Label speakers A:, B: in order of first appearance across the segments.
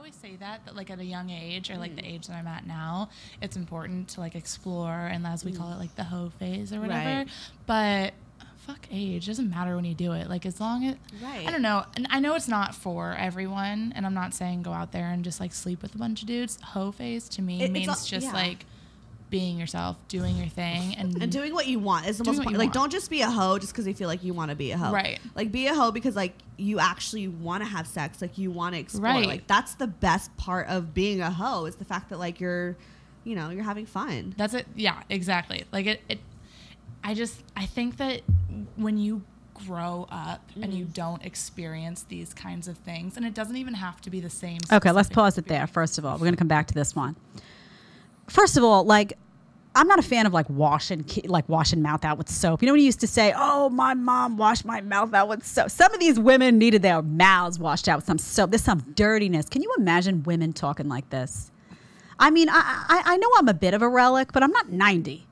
A: always say that like at a young age or like the age that I'm at now, it's important to like explore, and as we call it, like the hoe phase or whatever.
B: Right.
A: But fuck age, doesn't matter when you do it. Like as long as I don't know, and I know it's not for everyone, and I'm not saying go out there and just like sleep with a bunch of dudes. Hoe phase to me means just like being yourself, doing your thing, and doing what you want is the most important. Like, don't just be a hoe just because you feel like you want to be a hoe. Right. Like, be a hoe because like you actually want to have sex, like you want to explore. Right. Like that's the best part of being a hoe is the fact that like you're having fun. That's it. Yeah, exactly. Like I think that when you grow up and you don't experience these kinds of things, and it doesn't even have to be the same.
C: Okay, let's pause it there. First of all, we're going to come back to this one. First of all, like, I'm not a fan of like washing mouth out with soap. You know when you used to say, "Oh, my mom washed my mouth out with soap." Some of these women needed their mouths washed out with some soap. There's some dirtiness. Can you imagine women talking like this? I mean, I know I'm a bit of a relic, but I'm not 90.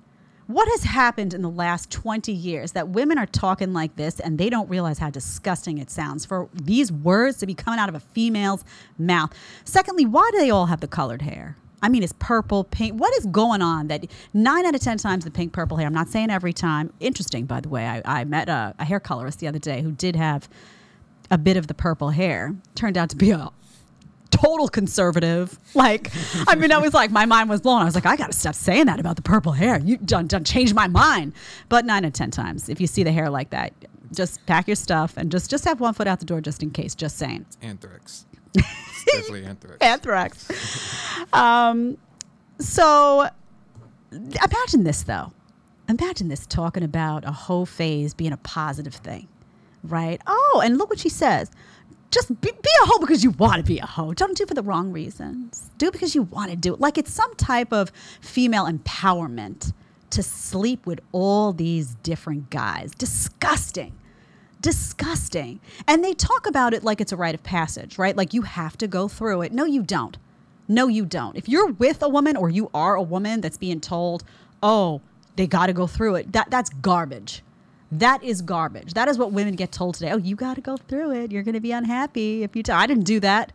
C: What has happened in the last 20 years that women are talking like this and they don't realize how disgusting it sounds for these words to be coming out of a female's mouth? Secondly, why do they all have the colored hair? I mean, it's purple, pink. What is going on that 9 out of 10 times the pink, purple hair? I'm not saying every time. Interesting, by the way. I met a hair colorist the other day who did have a bit of the purple hair. Turned out to be a total conservative. Like, I mean, I was like, my mind was blown. I was like, I got to stop saying that about the purple hair. You done changed my mind. But 9 out of 10 times, if you see the hair like that, just pack your stuff and just have one foot out the door just in case. Just saying.
D: It's anthrax. It's definitely anthrax.
C: So imagine this, though. Imagine this talking about a hoe phase being a positive thing, right? Oh, and look what she says. Just be a hoe because you want to be a hoe. Don't do it for the wrong reasons. Do it because you want to do it. Like it's some type of female empowerment to sleep with all these different guys. Disgusting. And they talk about it like it's a rite of passage, right? Like you have to go through it. No, you don't. If you're with a woman or you are a woman that's being told, oh, they got to go through it, that's garbage. That is garbage. That is what women get told today. Oh, you got to go through it. You're going to be unhappy if you I didn't do that.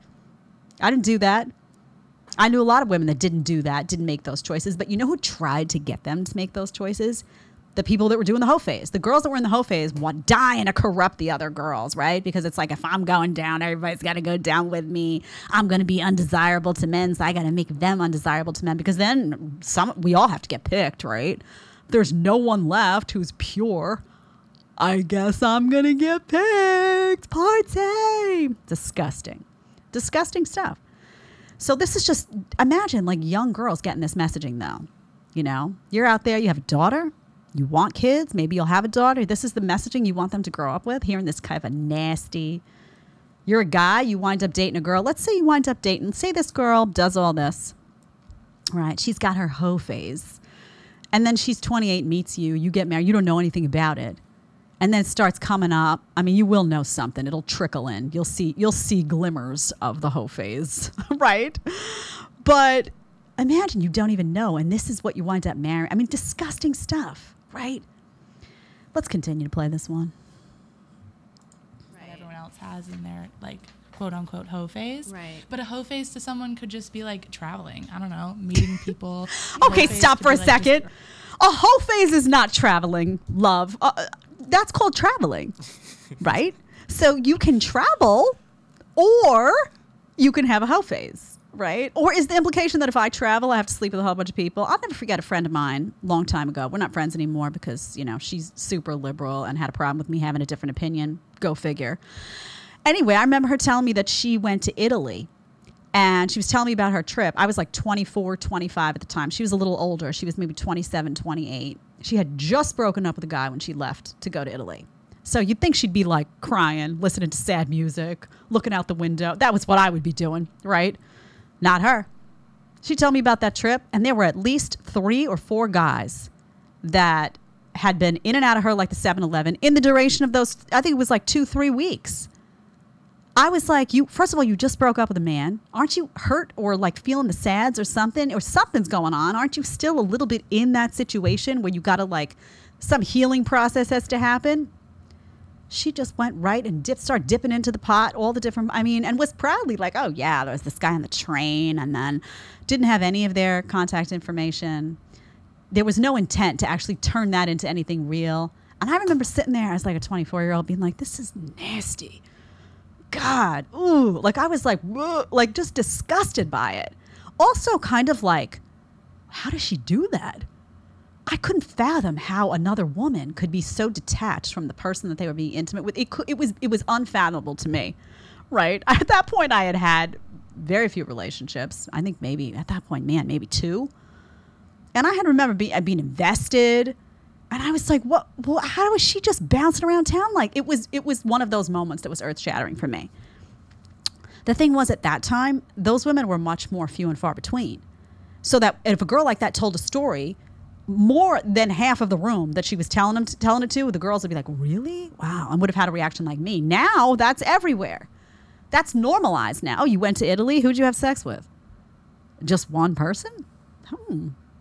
C: I knew a lot of women that didn't do that, didn't make those choices. But you know who tried to get them to make those choices? The people that were doing the hoe phase. The girls that were in the hoe phase want dying to corrupt the other girls, right? Because it's like, if I'm going down, everybody's got to go down with me. I'm going to be undesirable to men, so I got to make them undesirable to men. Because then we all have to get picked, right? There's no one left who's pure. I guess I'm going to get picked. Party. Disgusting stuff. So this is just, imagine like young girls getting this messaging though. You know, you're out there, you have a daughter, you want kids, maybe you'll have a daughter. This is the messaging you want them to grow up with, hearing this kind of a nasty, you're a guy, you wind up dating a girl. Let's say you wind up dating, say this girl does all this, right? She's got her hoe phase. And then she's 28, meets you, you get married, you don't know anything about it. And then it starts coming up. I mean, you will know something. It'll trickle in. You'll see glimmers of the hoe phase, right? But imagine you don't even know, and this is what you wind up marrying. I mean, disgusting stuff, right? Let's continue to play this one.
A: Right. Everyone else has in their like quote unquote hoe phase.
B: Right.
A: But a hoe phase to someone could just be like traveling. I don't know, meeting people.
C: Okay, stop for a second. A hoe phase is not traveling, love. That's called traveling, right? So you can travel or you can have a hoe phase, right? Or is the implication that if I travel, I have to sleep with a whole bunch of people? I'll never forget a friend of mine a long time ago. We're not friends anymore because, you know, she's super liberal and had a problem with me having a different opinion. Go figure. Anyway, I remember her telling me that she went to Italy and she was telling me about her trip. I was like 24, 25 at the time. She was a little older. She was maybe 27, 28. She had just broken up with a guy when she left to go to Italy. So you'd think she'd be like crying, listening to sad music, looking out the window. That was what I would be doing, right? Not her. She told me about that trip, and there were at least 3 or 4 guys that had been in and out of her like the 7-Eleven in the duration of those, I think it was like 2-3 weeks. I was like, first of all, you just broke up with a man. Aren't you hurt or like feeling the sads or something? Or something's going on. Aren't you still a little bit in that situation where you got to like, some healing process has to happen? She just went right and started dipping into the pot, all the different, and was proudly like, oh yeah, there was this guy on the train, and then didn't have any of their contact information. There was no intent to actually turn that into anything real. And I remember sitting there as like a 24-year-old being like, this is nasty. God, ooh. Like I was like, whoa, like just disgusted by it. Also kind of like, how does she do that? I couldn't fathom how another woman could be so detached from the person that they were being intimate with. It was unfathomable to me, right? At that point, I had very few relationships. I think maybe at that point, maybe 2. And I had remember being invested, and I was like, "What? Well, how was she just bouncing around town?" Like it was one of those moments that was earth shattering for me. The thing was, at that time, those women were much more few and far between. So that if a girl like that told a story, more than half of the room that she was telling it to, the girls would be like, really? Wow. And would have had a reaction like me. Now that's everywhere. That's normalized now. Oh, you went to Italy? Who'd you have sex with? Just one person?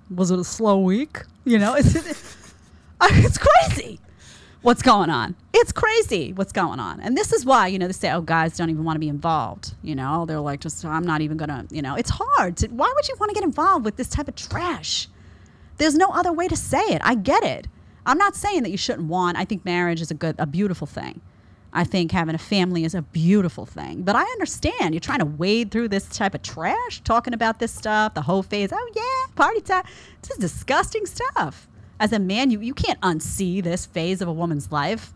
C: Was it a slow week? You know, it's crazy. What's going on? It's crazy what's going on. And this is why, they say, oh, guys don't even want to be involved. They're like, I'm not even going to, it's hard. Why would you want to get involved with this type of trash? There's no other way to say it. I get it. I'm not saying that you shouldn't want. I think marriage is a beautiful thing. I think having a family is a beautiful thing. But I understand you're trying to wade through this type of trash, talking about this stuff, the whole phase. Oh, yeah, party time. This is disgusting stuff. As a man, you can't unsee this phase of a woman's life.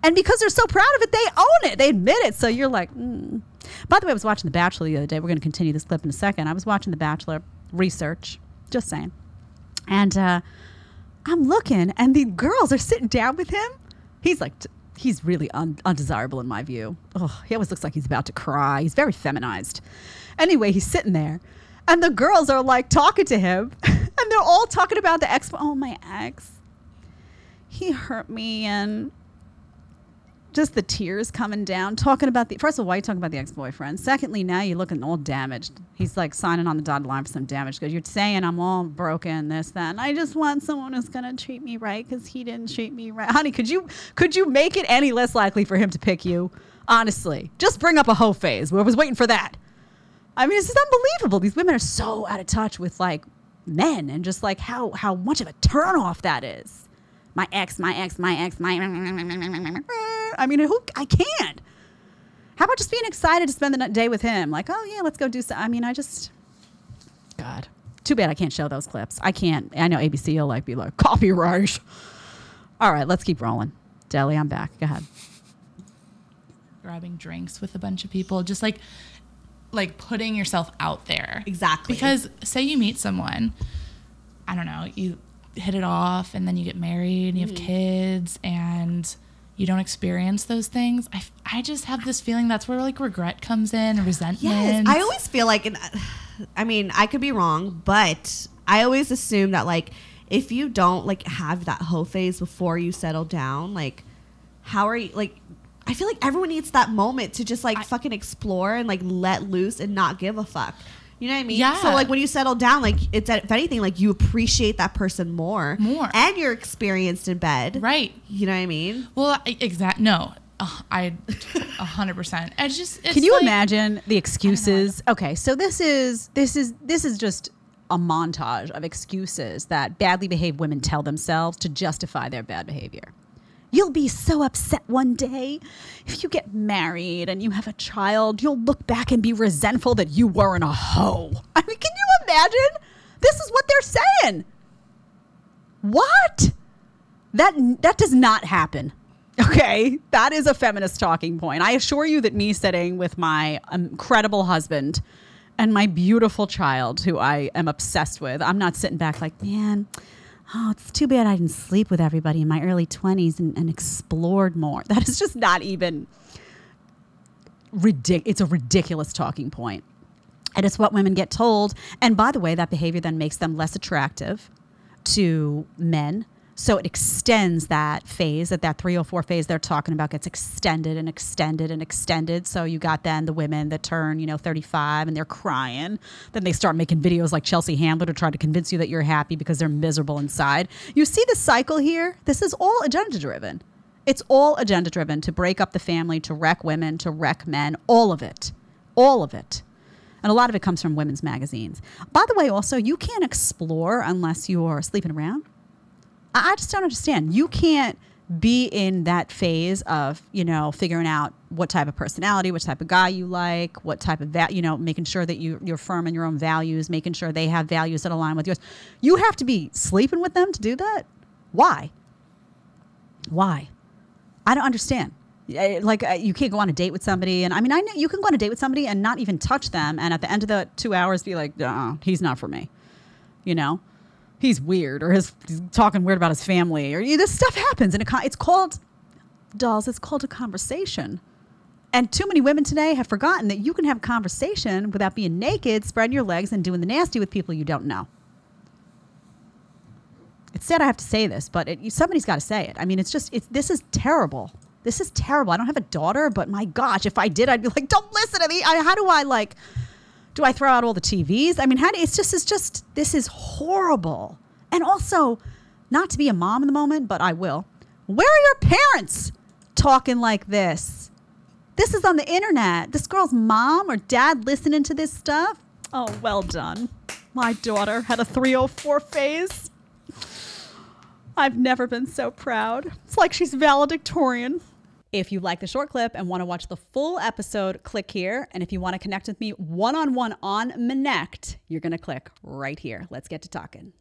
C: And because they're so proud of it, they own it. They admit it. So you're like, By the way, I was watching The Bachelor the other day. We're going to continue this clip in a second. I was watching The Bachelor research. Just saying. And I'm looking, and the girls are sitting down with him. He's really undesirable in my view. Oh, he always looks like he's about to cry. He's very feminized. Anyway, he's sitting there, and the girls are like talking to him, and they're all talking about the ex. Oh, my ex. He hurt me, and just the tears coming down. Talking about first of all, why are you talking about the ex-boyfriend? Secondly, now you're looking all damaged. He's like signing on the dotted line for some damage because you're saying I'm all broken, this, that. And I just want someone who's going to treat me right because he didn't treat me right. Honey, could you make it any less likely for him to pick you? Honestly, just bring up a hoe phase. I was waiting for that. It's just unbelievable. These women are so out of touch with like men and just like how much of a turnoff that is. My ex. I can't. How about just being excited to spend the day with him? Like, oh, yeah, let's go do something. God. Too bad I can't show those clips. I can't. I know ABC will be like, copyright. All right, let's keep rolling. Deli, I'm back. Go ahead.
A: Grabbing drinks with a bunch of people. Just like putting yourself out there.
B: Exactly.
A: Because say you meet someone, I don't know, you hit it off and then you get married and you have kids and you don't experience those things. I just have this feeling that's where like regret comes in and resentment.
B: Yes, I always feel like, I could be wrong, but I always assume that like if you don't like have that hoe phase before you settle down, like how are you like? I feel like everyone needs that moment to just like fucking explore and like let loose and not give a fuck. You know what I mean?
A: Yeah.
B: So like when you settle down, like it's if anything, like you appreciate that person more, and you're experienced in bed,
A: right?
B: You know what I mean?
A: Well, No, I 100%. It's
C: can you imagine the excuses? Okay, so this is just a montage of excuses that badly behaved women tell themselves to justify their bad behavior. You'll be so upset one day if you get married and you have a child. You'll look back and be resentful that you weren't a hoe. Can you imagine? This is what they're saying. What? That does not happen. Okay, that is a feminist talking point. I assure you that me sitting with my incredible husband and my beautiful child, who I am obsessed with, I'm not sitting back like, man, oh, it's too bad I didn't sleep with everybody in my early 20s and explored more. That is just not even ridiculous. It's a ridiculous talking point. And it's what women get told. And by the way, that behavior then makes them less attractive to men. So it extends that phase, that 304 phase they're talking about gets extended and extended and extended. So you got then the women that turn, 35 and they're crying. Then they start making videos like Chelsea Handler to try to convince you that you're happy because they're miserable inside. You see the cycle here? This is all agenda driven. It's all agenda driven to break up the family, to wreck women, to wreck men, all of it. All of it. And a lot of it comes from women's magazines. By the way, also, you can't explore unless you're sleeping around. I just don't understand. You can't be in that phase of, you know, figuring out what type of personality, what type of guy you like, what type of, you know, making sure that you're firm in your own values, making sure they have values that align with yours. You have to be sleeping with them to do that? Why? Why? I don't understand. Like, you can't go on a date with somebody. And I mean, I know you can go on a date with somebody and not even touch them. And at the end of the 2 hours be like, he's not for me. You know? He's weird, or he's talking weird about his family, or this stuff happens, and it's called, dolls, it's called a conversation. And too many women today have forgotten that you can have a conversation without being naked, spreading your legs, and doing the nasty with people you don't know. It's sad I have to say this, but somebody's got to say it. I mean, this is terrible. This is terrible. I don't have a daughter, but my gosh, if I did, I'd be like, don't listen to me. How do I like... Do I throw out all the TVs? I mean, this is horrible. And also, not to be a mom in the moment, but I will. Where are your parents talking like this? This is on the internet. This girl's mom or dad listening to this stuff? Oh, well done. My daughter had a 304 phase. I've never been so proud. It's like she's valedictorian. If you like the short clip and want to watch the full episode, click here. And if you want to connect with me one-on-one on Connect, you're going to click right here. Let's get to talking.